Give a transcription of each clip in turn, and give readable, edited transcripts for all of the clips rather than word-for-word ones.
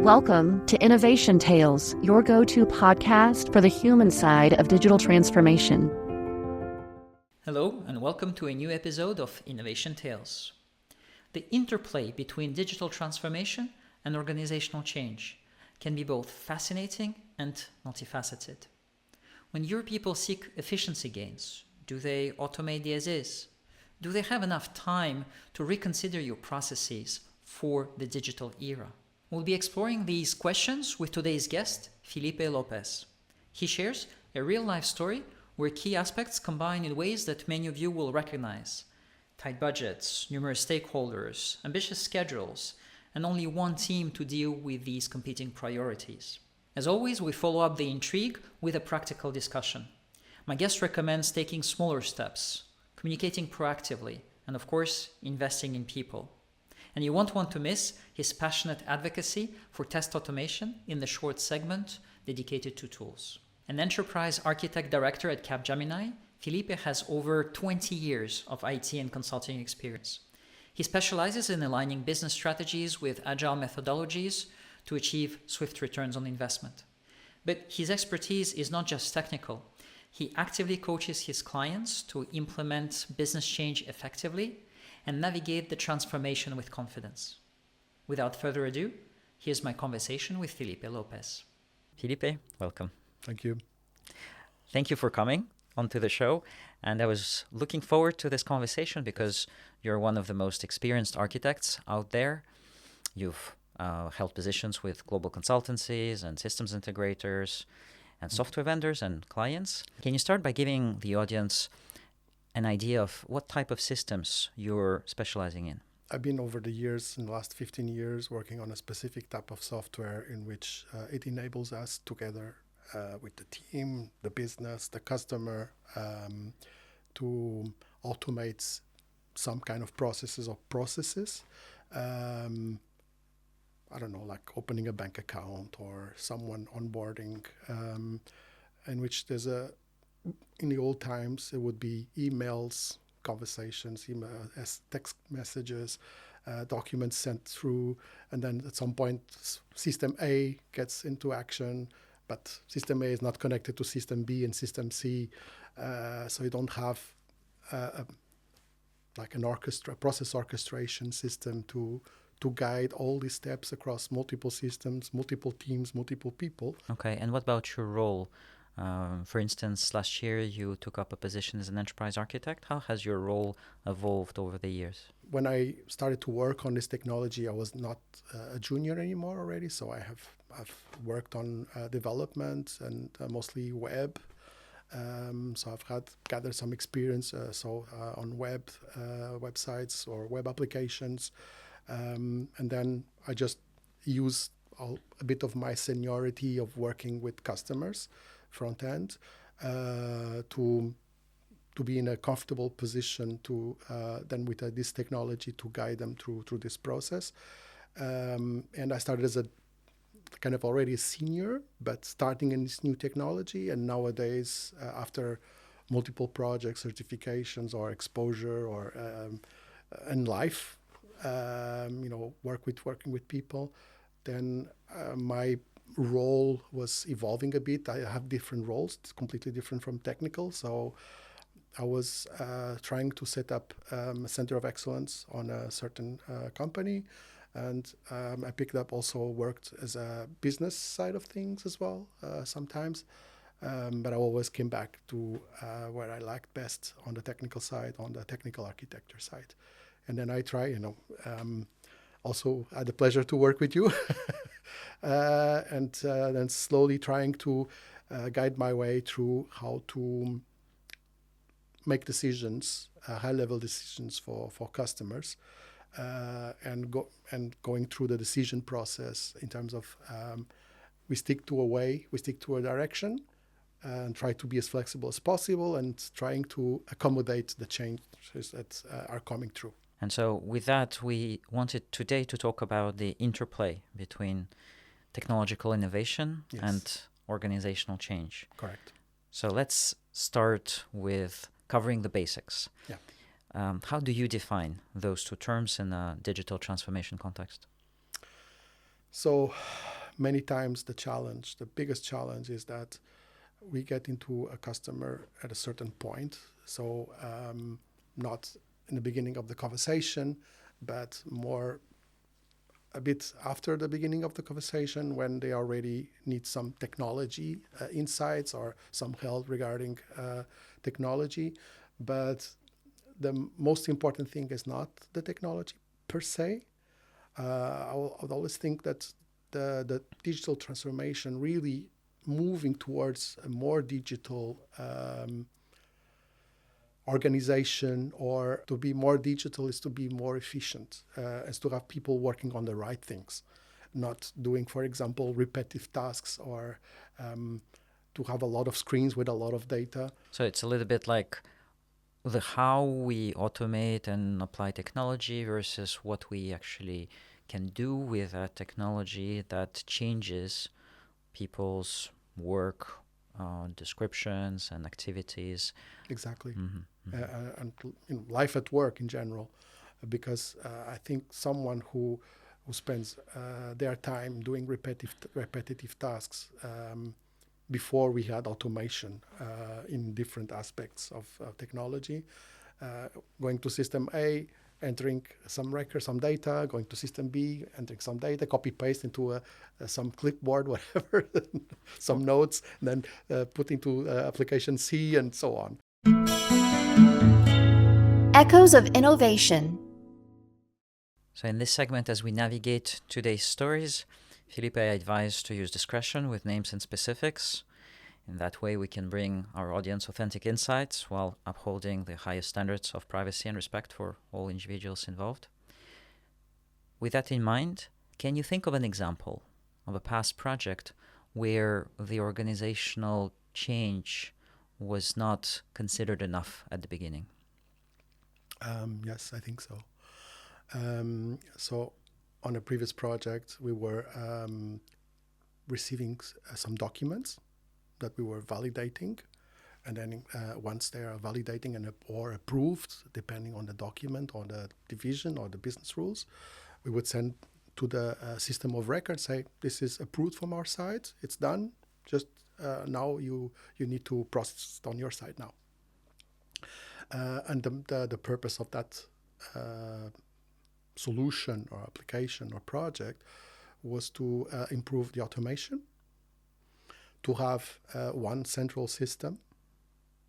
Welcome to Innovation Tales, your go-to podcast for the human side of digital transformation. Hello, and welcome to a new episode of Innovation Tales. The interplay between digital transformation and organizational change can be both fascinating and multifaceted. When your people seek efficiency gains, do they automate the as-is? Do they have enough time to reconsider your processes for the digital era? We'll be exploring these questions with today's guest, Filipe Lopes. He shares a real-life story where key aspects combine in ways that many of you will recognize. Tight budgets, numerous stakeholders, ambitious schedules, and only one team to deal with these competing priorities. As always, we follow up the intrigue with a practical discussion. My guest recommends taking smaller steps, communicating proactively, and of course, investing in people. And you won't want to miss his passionate advocacy for test automation in the short segment dedicated to tools. An enterprise architect director at Capgemini, Filipe has over 20 years of IT and consulting experience. He specializes in aligning business strategies with agile methodologies to achieve swift returns on investment. But his expertise is not just technical. He actively coaches his clients to implement business change effectively and navigate the transformation with confidence. Without further ado, here's my conversation with Filipe Lopes. Filipe, welcome. Thank you. Thank you for coming onto the show. And I was looking forward to this conversation because you're one of the most experienced architects out there. You've held positions with global consultancies and systems integrators and software vendors and clients. Can you start by giving the audience an idea of what type of systems you're specializing in? I've been over the years, in the last 15 years, working on a specific type of software in which it enables us together with the team, the business, the customer, to automate some kind of processes. I don't know, like opening a bank account or someone onboarding, in which there's in the old times, it would be emails, conversations, text messages, documents sent through, and then at some point, system A gets into action, but system A is not connected to system B and system C, so you don't have like an process orchestration system to guide all these steps across multiple systems, multiple teams, multiple people. Okay, and what about your role? For instance, last year you took up a position as an enterprise architect. How has your role evolved over the years? When I started to work on this technology, I was not a junior anymore already. So I've worked on development and mostly web. So I've gathered some experience on websites or web applications. And then I just used a bit of my seniority of working with customers front end to be in a comfortable position to then with this technology to guide them through this process. And I started as a kind of already a senior, but starting in this new technology. And nowadays, after multiple projects, certifications, or exposure, or in life, working with people, then my role was evolving a bit. I have different roles, it's completely different from technical. So I was trying to set up a center of excellence on a certain company. And I worked as a business side of things as well sometimes. But I always came back to where I liked best on the technical side, on the technical architecture side. And then I also had the pleasure to work with you. And then slowly trying to guide my way through how to make decisions, high-level decisions for customers, and going through the decision process in terms of we stick to a direction, and try to be as flexible as possible, and trying to accommodate the changes that are coming through. And so with that, we wanted today to talk about the interplay between technological innovation and organizational change. Correct. So let's start with covering the basics. Yeah. How do you define those two terms in a digital transformation context? So many times the biggest challenge is that we get into a customer at a certain point. So not in the beginning of the conversation, but more a bit after the beginning of the conversation, when they already need some technology insights or some help regarding technology. But the most important thing is not the technology per se. I would always think that the digital transformation really moving towards a more digital organization, or to be more digital is to be more efficient, is to have people working on the right things, not doing, for example, repetitive tasks, or to have a lot of screens with a lot of data. So it's a little bit like the how we automate and apply technology versus what we actually can do with that technology that changes people's work descriptions and activities. Exactly. Mm-hmm. And life at work in general, because I think someone who spends their time doing repetitive tasks, before we had automation in different aspects of technology, going to system A, entering some record, some data, going to system B, entering some data, copy paste into some clipboard, whatever, some notes, and then put into application C, and so on. Echoes of Innovation. So in this segment, as we navigate today's stories, Filipe, I advise to use discretion with names and specifics. In that way, we can bring our audience authentic insights while upholding the highest standards of privacy and respect for all individuals involved. With that in mind, can you think of an example of a past project where the organizational change was not considered enough at the beginning? Yes, I think so. So on a previous project, we were receiving some documents that we were validating. And then once they are validating or approved, depending on the document or the division or the business rules, we would send to the system of record, say, this is approved from our side, it's done, just now you need to process it on your side now. And the purpose of that solution or application or project was to improve the automation, to have one central system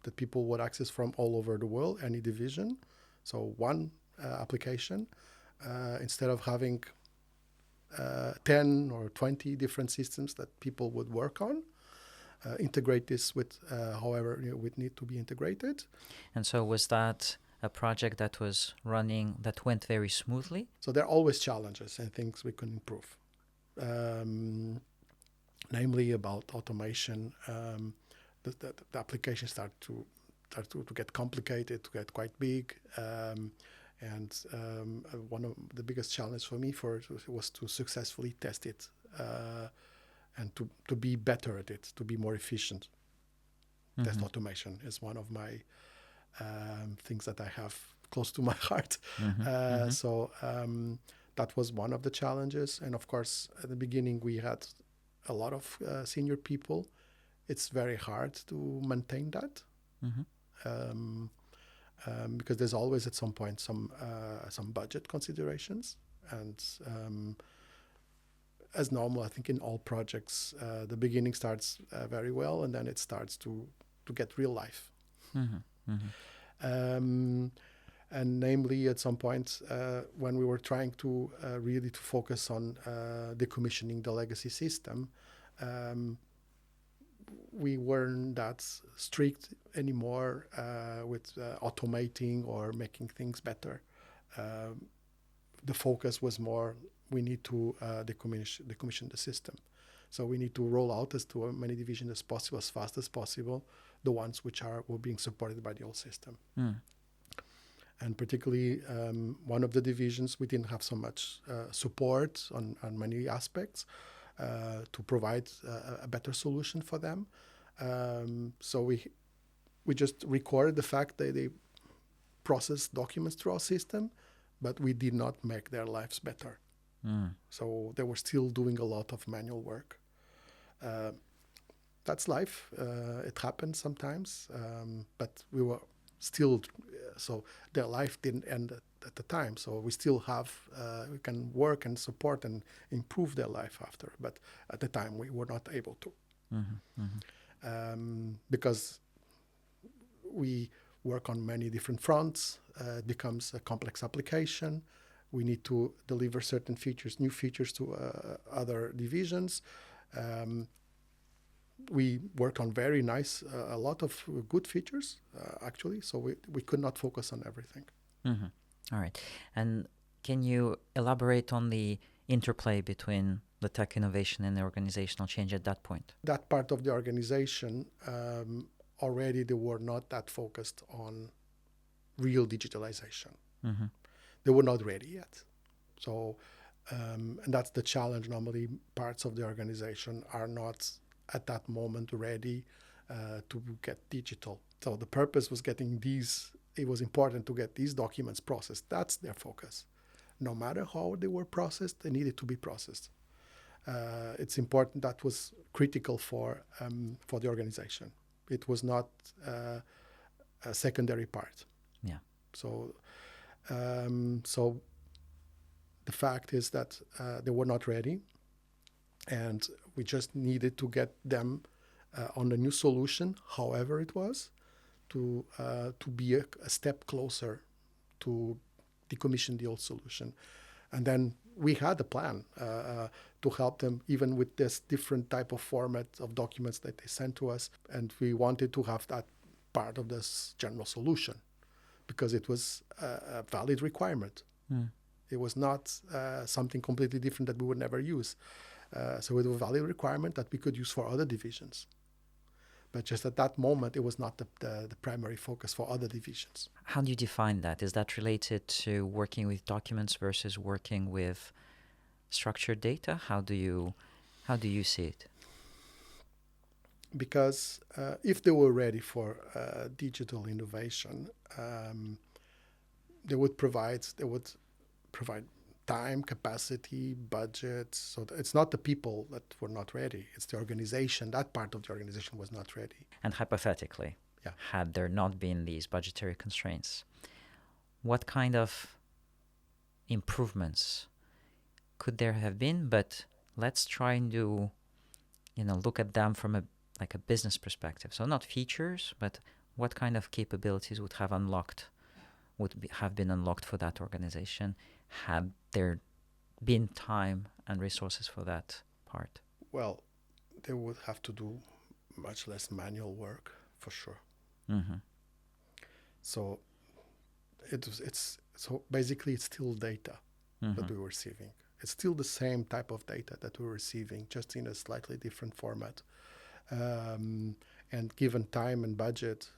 that people would access from all over the world, any division. So one application, instead of having 10 or 20 different systems that people would work on, integrate this with however it would need to be integrated. And so was that a project that was running, that went very smoothly? So there are always challenges and things we can improve. Namely about automation, the application start to get complicated, to get quite big. And one of the biggest challenges for me was to successfully test it and to be better at it, to be more efficient. Mm-hmm. Test automation is one of my things that I have close to my heart. Mm-hmm. So that was one of the challenges. And of course, at the beginning, we had a lot of senior people. It's very hard to maintain that. Mm-hmm. Because there's always at some point some budget considerations, and as normal, I think in all projects, the beginning starts very well, and then it starts to get real life. Mm-hmm. Mm-hmm. And namely, at some point, when we were trying to really to focus on decommissioning the legacy system, we weren't that strict anymore with automating or making things better. The focus was more, we need to decommission the system. So we need to roll out as to many divisions as possible, as fast as possible, the ones which were being supported by the old system. Mm. And particularly one of the divisions, we didn't have so much support on many aspects to provide a better solution for them. So we just recorded the fact that they process documents through our system, but we did not make their lives better. So they were still doing a lot of manual work. That's life. It happens sometimes, but we were still, so their life didn't end at the time. So we still have, we can work and support and improve their life after. But at the time, we were not able to. Because we work on many different fronts. It becomes a complex application. We need to deliver certain features, new features to other divisions. We worked on very nice, a lot of good features, actually. So we could not focus on everything. All right. And can you elaborate on the interplay between the tech innovation and the organizational change at that point? That part of the organization, already they were not that focused on real digitalization. They were not ready yet. So, and that's the challenge. Normally, parts of the organization are not at that moment ready to get digital. So the purpose was getting these, it was important to get these documents processed. That's their focus. No matter how they were processed, they needed to be processed. It's important, that was critical for the organization. It was not a secondary part. Yeah. So, so the fact is that they were not ready, and we just needed to get them on a new solution, however it was, to be a step closer to decommission the old solution. And then we had a plan to help them, even with this different type of format of documents that they sent to us. And we wanted to have that part of this general solution because it was a valid requirement. It was not something completely different that we would never use. So it was a valid requirement that we could use for other divisions. But just at that moment, it was not the primary focus for other divisions. How do you define that? Is that related to working with documents versus working with structured data? How do you see it? Because if they were ready for digital innovation, they would provide time, capacity, budget. So it's not the people that were not ready. It's the organization. That part of the organization was not ready. And hypothetically, had there not been these budgetary constraints, what kind of improvements could there have been? But let's try and do, look at them from a business perspective. So not features, but what kind of capabilities would have been unlocked for that organization had there been time and resources for that part? Well, they would have to do much less manual work, for sure. So so basically it's still data that we were receiving. It's still the same type of data that we were receiving, just in a slightly different format. And given time and budget,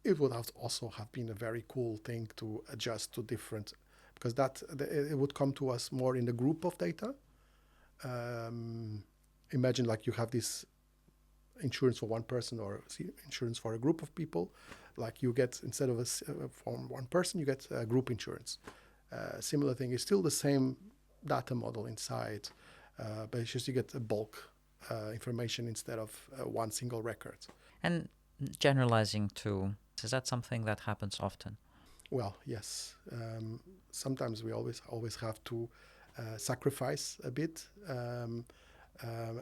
it would also have been a very cool thing to adjust to different, because it would come to us more in the group of data. Imagine like you have this insurance for one person or insurance for a group of people. Like you get, instead of from one person, you get a group insurance. Similar thing, it's still the same data model inside, but it's just you get a bulk information instead of one single record. And generalizing to, is that something that happens often? Well, yes. Sometimes we always have to sacrifice a bit.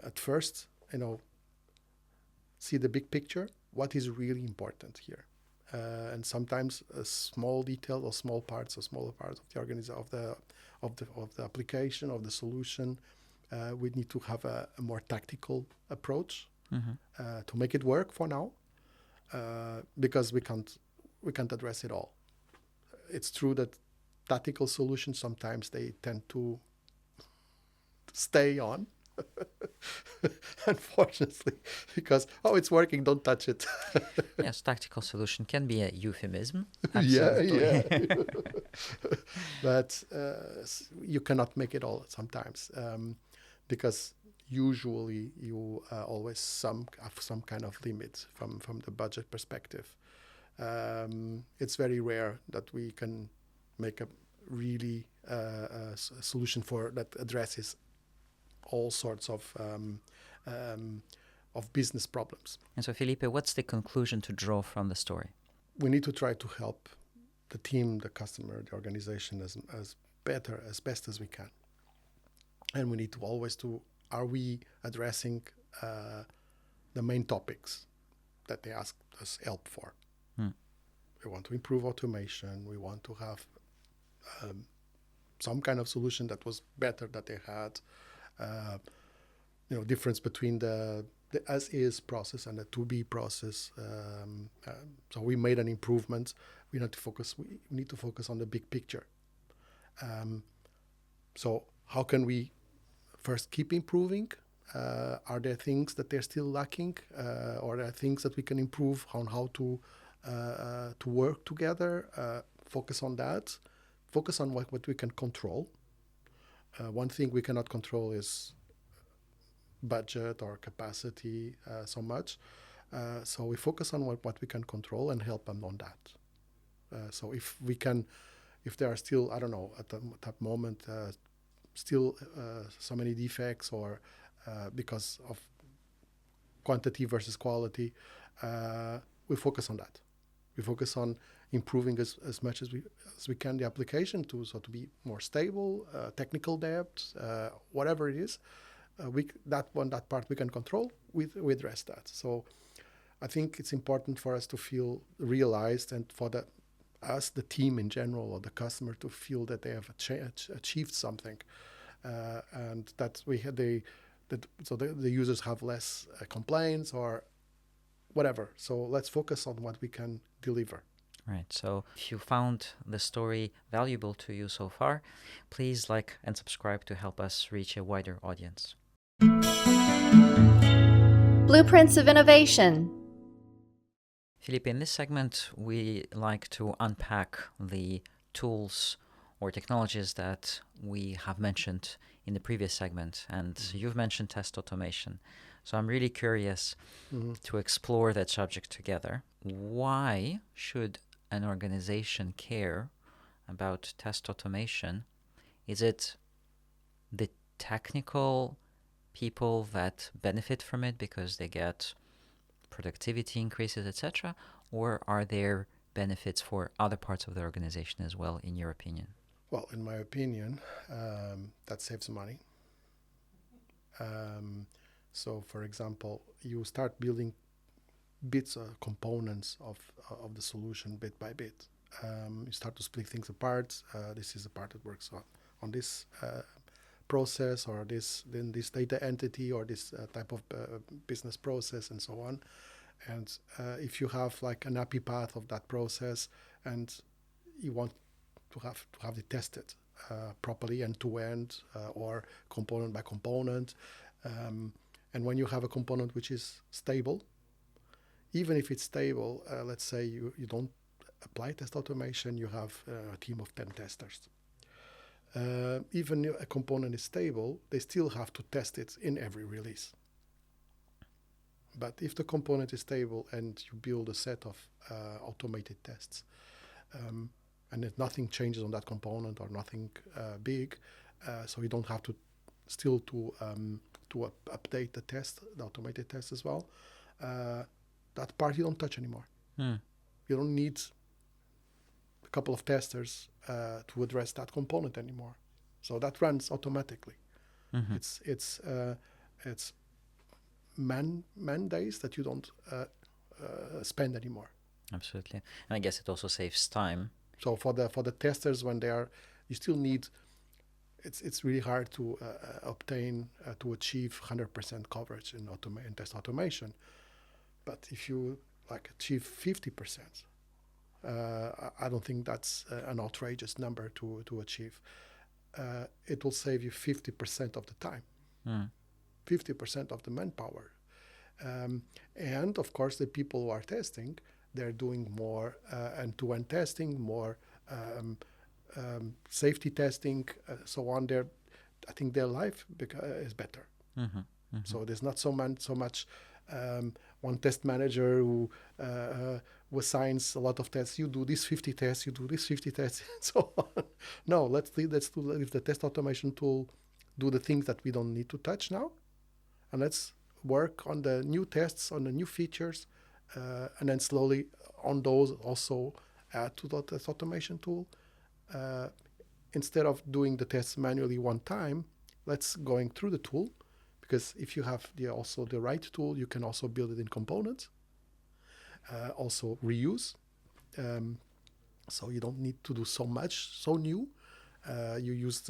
At first, see the big picture. What is really important here? And sometimes a small detail or small parts or smaller parts of the of the application of the solution, we need to have a more tactical approach to make it work for now, because we can't address it all. It's true that tactical solutions sometimes they tend to stay on. Unfortunately, because it's working, don't touch it. Yes, tactical solution can be a euphemism. Yeah. But you cannot make it all sometimes, because usually you always have some kind of limit from the budget perspective. It's very rare that we can make a really a solution that addresses all sorts of business problems. And so, Filipe, what's the conclusion to draw from the story? We need to try to help the team, the customer, the organization as best as we can. And we need to always are we addressing the main topics that they asked us help for? We want to improve automation. We want to have some kind of solution that was better that they had. Difference between the as-is process and the to-be process. So we made an improvement. We need to focus on the big picture. So how can we first keep improving? Are there things that they're still lacking, or are there things that we can improve on how to work together? Focus on that. Focus on what we can control. One thing we cannot control is budget or capacity so much. So we focus on what we can control and help them on that. So if there are still, I don't know, at that moment, still so many defects or because of quantity versus quality, we focus on that. We focus on improving as much as we can the application to be more stable, technical debt, whatever it is. That part we can control, we address that. So I think it's important for us to feel realized, and for us, the team in general, or the customer, to feel that they have achieved something, and that the users have less complaints or whatever. So let's focus on what we can deliver. Right. So if you found the story valuable to you so far, please like and subscribe to help us reach a wider audience. Blueprints of Innovation. Philippe, in this segment, we like to unpack the tools or technologies that we have mentioned in the previous segment. And you've mentioned test automation. So I'm really curious to explore that subject together. Why should an organization care about test automation? Is it the technical people that benefit from it because they get productivity increases, etc., or are there benefits for other parts of the organization as well, in your opinion? Well, in my opinion, that saves money. So, for example, you start building bits or components of the solution bit by bit. You start to split things apart. This is a part that works on this process, or this data entity, or this type of business process, and so on. And if you have like an API path of that process, and you want to have it tested properly end to end, or component by component, and when you have a component which is stable, even if it's stable, let's say you don't apply test automation, you have a team of 10 testers. Even if a component is stable, they still have to test it in every release. But if the component is stable and you build a set of automated tests, and if nothing changes on that component or nothing big, so you don't have to update the automated test as well, that part you don't touch anymore. You don't need a couple of testers to address that component anymore. So that runs automatically. It's man days that you don't spend anymore. Absolutely. And I guess it also saves time. So for the testers, when you still need, it's really hard to obtain to achieve 100% coverage in test automation. But if you achieve 50%, I don't think that's an outrageous number to achieve. It will save you 50% of the time, 50% of the manpower. And of course, the people who are testing, they're doing more end-to-end testing, more safety testing, so on. I think their life is better. So there's not so much one test manager who assigns a lot of tests. You do this 50 tests, you do this 50 tests, and so on. No, let's leave the test automation tool do the things that we don't need to touch now, and let's work on the new tests, on the new features, and then slowly on those also add to the test automation tool. Instead of doing the tests manually one time, let's going through the tool, because if you have also the right tool, you can also build it in components, also reuse. So you don't need to do so much, so new. You use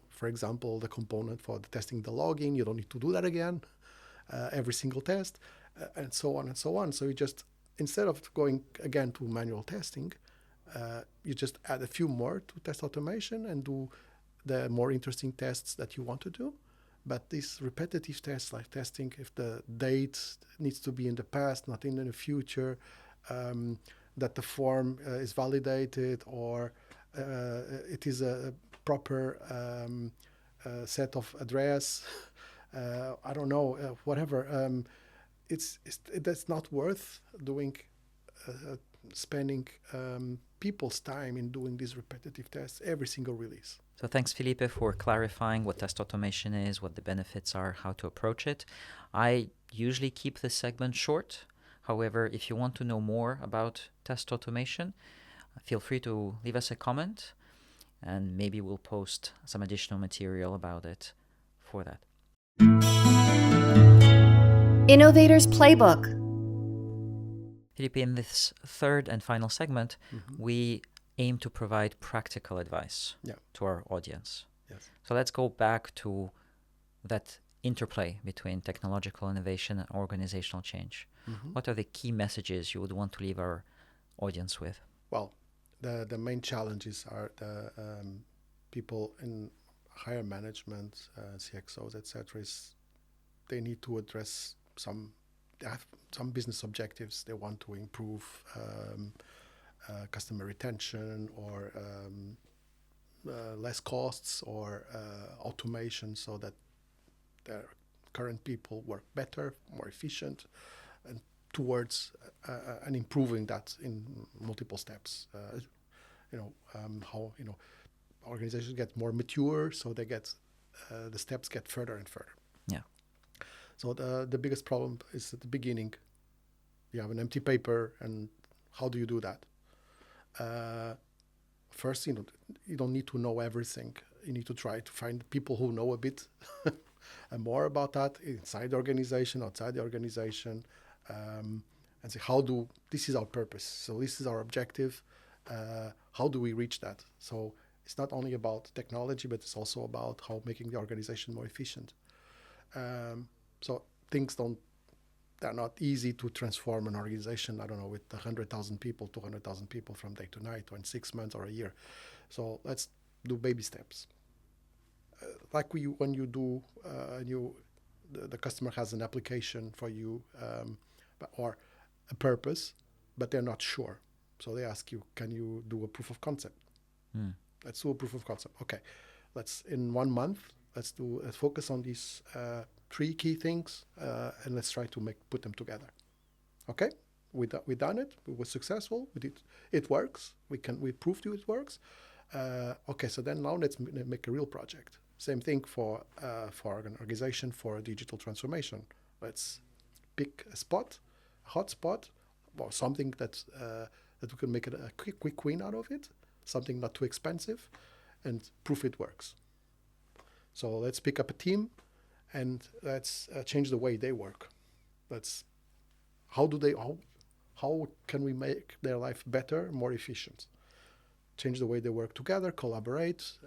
for example, the component for the testing the login. You don't need to do that again, every single test, and so on and so on. So you just, instead of going again to manual testing, you just add a few more to test automation and do the more interesting tests that you want to do. But these repetitive tests, like testing if the date needs to be in the past, not in the future, that the form is validated, or it is a proper set of address, I don't know, whatever. That's not worth doing, spending people's time in doing these repetitive tests every single release. So thanks, Filipe, for clarifying what test automation is, what the benefits are, how to approach it. I usually keep this segment short. However, if you want to know more about test automation, feel free to leave us a comment, and maybe we'll post some additional material about it for that. Innovator's Playbook. Filipe, in this third and final segment, we aim to provide practical advice to our audience. Yes. So let's go back to that interplay between technological innovation and organizational change. What are the key messages you would want to leave our audience with? Well, the main challenges are the people in higher management, CXOs, etc. They need to address they have some business objectives. They want to improve customer retention, or less costs, or automation, so that their current people work better, more efficient, and towards and improving that in multiple steps. How organizations get more mature, so they get the steps get further and further. Yeah. So the biggest problem is at the beginning. You have an empty paper, and how do you do that? First, you don't need to know everything. You need to try to find people who know a bit and more about that inside the organization, outside the organization, and say, this is our purpose. So this is our objective. How do we reach that? So it's not only about technology, but it's also about how making the organization more efficient. So they're not easy to transform an organization, I don't know, with 100,000 people, 200,000 people from day to night, or in 6 months or a year. So let's do baby steps. Like when you do, the customer has an application for you, or a purpose, but they're not sure. So they ask you, can you do a proof of concept? Let's do a proof of concept. Okay, in 1 month, let's focus on these 3 key things, and let's try to put them together. Okay, we done it. We were successful. We did. It works. We proved you it works. Okay, so then now let's make a real project. Same thing for an organization, for a digital transformation. Let's pick a hot spot, or something that we can make a quick win out of it. Something not too expensive, and prove it works. So let's pick up a team, and let's change the way they work. How can we make their life better, more efficient? Change the way they work together, collaborate.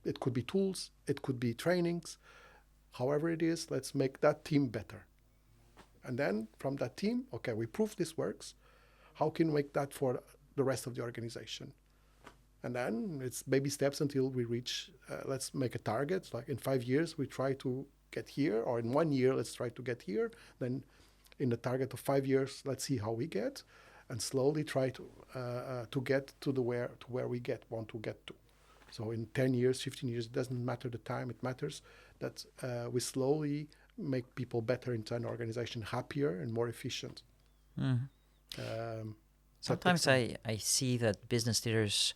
It could be tools, it could be trainings. However it is, let's make that team better. And then from that team, okay, we prove this works. How can we make that for the rest of the organization? And then it's baby steps until we reach, let's make a target. Like in 5 years, we try to get here, or in 1 year, let's try to get here. Then in the target of 5 years, let's see how we get, and slowly try to get to where we want to get to. So in 10 years, 15 years, it doesn't matter the time, it matters that we slowly make people better inside an organization, happier and more efficient. Sometimes I see that business leaders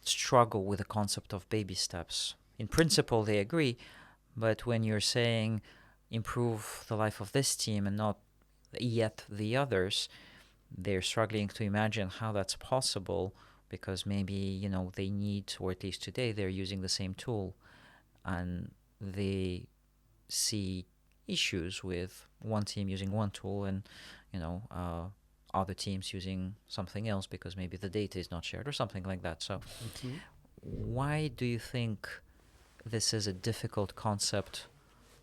struggle with the concept of baby steps. In principle, they agree, but when you're saying improve the life of this team and not yet the others, they're struggling to imagine how that's possible, because maybe, they need, or at least today, they're using the same tool, and they see issues with one team using one tool and, other teams using something else because maybe the data is not shared or something like that. So why do you think this is a difficult concept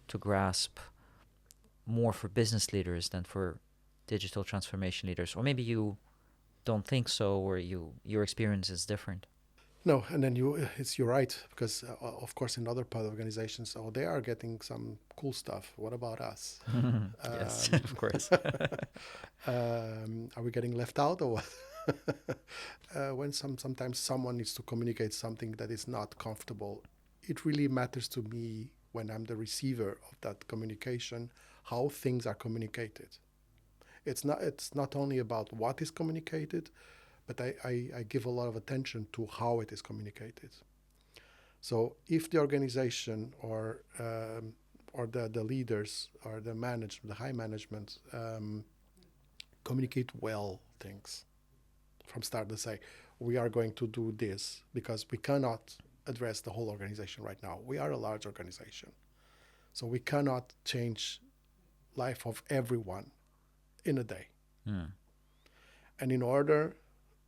to grasp more for business leaders than for digital transformation leaders? Or maybe you don't think so, or your experience is different. No, and then you're right, because of course in other part of organizations, they are getting some cool stuff. What about us? Yes, of course. Are we getting left out or what? When sometimes someone needs to communicate something that is not comfortable, it really matters to me when I'm the receiver of that communication, how things are communicated. It's not only about what is communicated, but I give a lot of attention to how it is communicated. So if the organization or the leaders or the high management communicate well things from start to say, we are going to do this because we cannot address the whole organization right now. We are a large organization. So we cannot change life of everyone in a day. And in order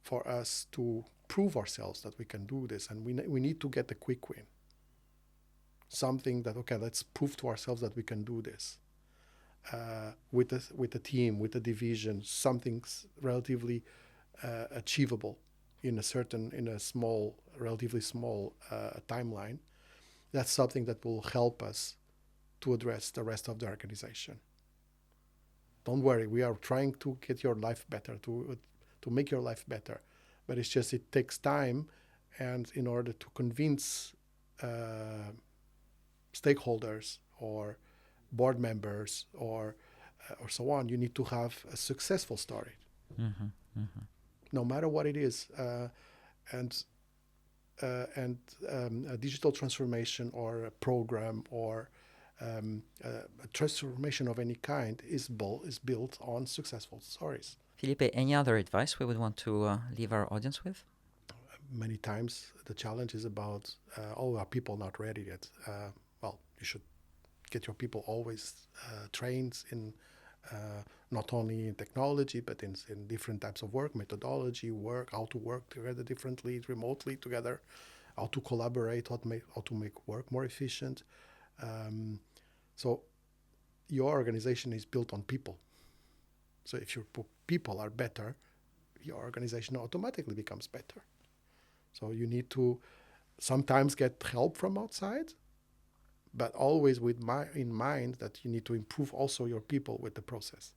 for us to prove ourselves that we can do this, and we need to get a quick win. Something that, okay, let's prove to ourselves that we can do this. With the team, with the division, something's relatively achievable in a relatively small timeline. That's something that will help us to address the rest of the organization. Don't worry, we are trying to get your life better, to make your life better. But it's just, it takes time, and in order to convince stakeholders or board members or so on, you need to have a successful story. No matter what it is. And a digital transformation or a program or a transformation of any kind is built on successful stories. Filipe, any other advice we would want to leave our audience with? Many times the challenge is about, are people not ready yet? Well, you should get your people always trained in not only in technology, but in different types of work, methodology, how to work together differently, remotely together, how to collaborate, how to make work more efficient. So your organization is built on people. So if your people are better, your organization automatically becomes better. So you need to sometimes get help from outside, but always in mind that you need to improve also your people with the process.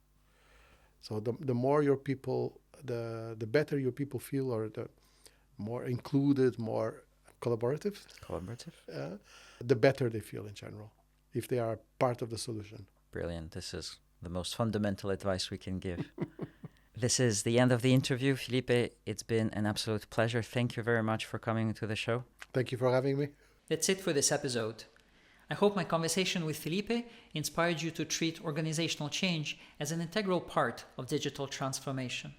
So the more your people, the better your people feel, or the more included, more collaborative, the better they feel in general, if they are part of the solution. Brilliant. This is the most fundamental advice we can give. This is the end of the interview. Filipe, it's been an absolute pleasure. Thank you very much for coming to the show. Thank you for having me. That's it for this episode. I hope my conversation with Filipe inspired you to treat organizational change as an integral part of digital transformation.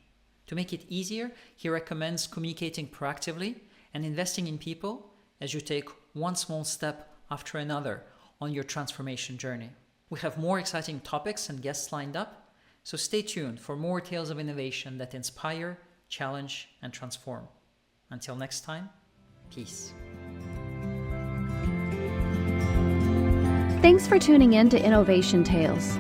To make it easier, he recommends communicating proactively and investing in people as you take one small step after another on your transformation journey. We have more exciting topics and guests lined up, so stay tuned for more tales of innovation that inspire, challenge, and transform. Until next time, peace. Thanks for tuning in to Innovation Tales.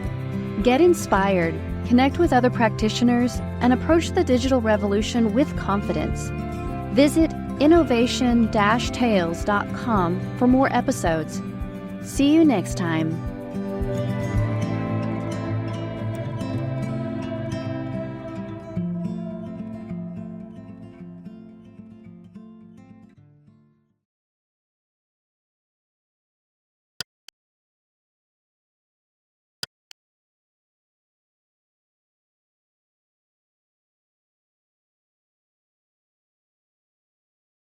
Get inspired, connect with other practitioners, and approach the digital revolution with confidence. Visit innovation-tales.com for more episodes. See you next time.